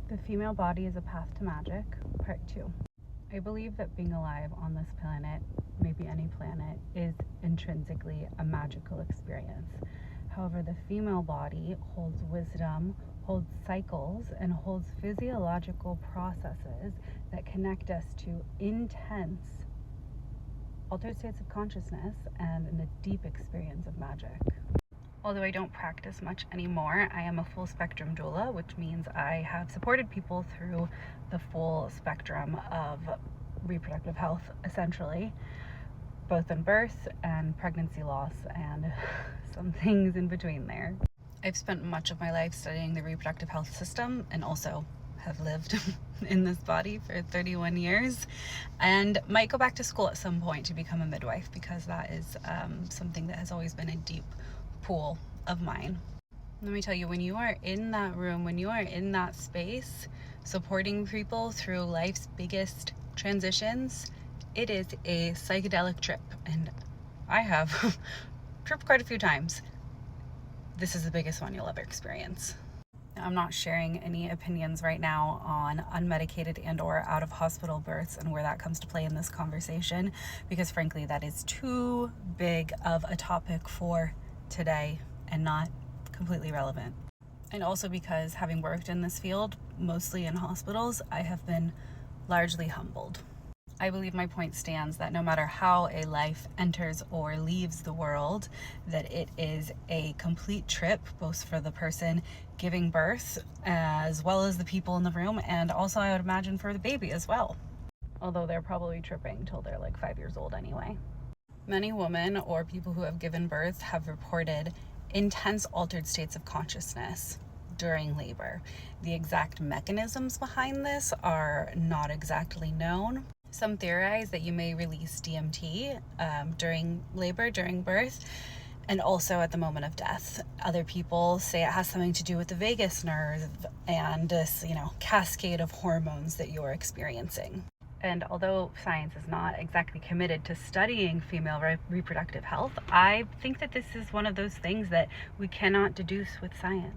The Female Body is a Path to Magic, Part 2. I believe that being alive on this planet, maybe any planet, is intrinsically a magical experience. However, the female body holds wisdom, holds cycles, and holds physiological processes that connect us to intense altered states of consciousness and a deep experience of magic. Although I don't practice much anymore, I am a full spectrum doula, which means I have supported people through the full spectrum of reproductive health, essentially, both in birth and pregnancy loss and some things in between there. I've spent much of my life studying the reproductive health system and also have lived in this body for 31 years and might go back to school at some point to become a midwife, because that is something that has always been a deep pool of mine. Let me tell you, when you are in that room, when you are in that space, supporting people through life's biggest transitions, it is a psychedelic trip. And I have tripped quite a few times. This is the biggest one you'll ever experience. I'm not sharing any opinions right now on unmedicated and or out of hospital births and where that comes to play in this conversation, because frankly, that is too big of a topic for today and not completely relevant. And also because, having worked in this field, mostly in hospitals, I have been largely humbled. I believe my point stands that no matter how a life enters or leaves the world, that it is a complete trip, both for the person giving birth as well as the people in the room, and also I would imagine for the baby as well. Although they're probably tripping till they're like 5 years old anyway. Many women or people who have given birth have reported intense altered states of consciousness during labor. The exact mechanisms behind this are not exactly known. Some theorize that you may release DMT during labor, during birth, and also at the moment of death. Other people say it has something to do with the vagus nerve and this, cascade of hormones that you're experiencing. And although science is not exactly committed to studying female reproductive health, I think that this is one of those things that we cannot deduce with science.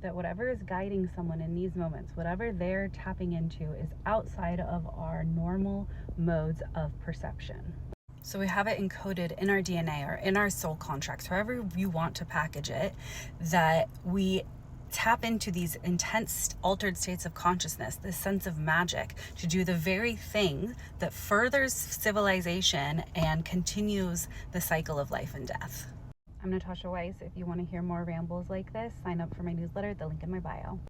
That whatever is guiding someone in these moments, whatever they're tapping into, is outside of our normal modes of perception. So we have it encoded in our DNA or in our soul contracts, however you want to package it, that we tap into these intense altered states of consciousness, this sense of magic, to do the very thing that furthers civilization and continues the cycle of life and death. I'm Natasha Weiss. If you want to hear more rambles like this, sign up for my newsletter, the link in my bio.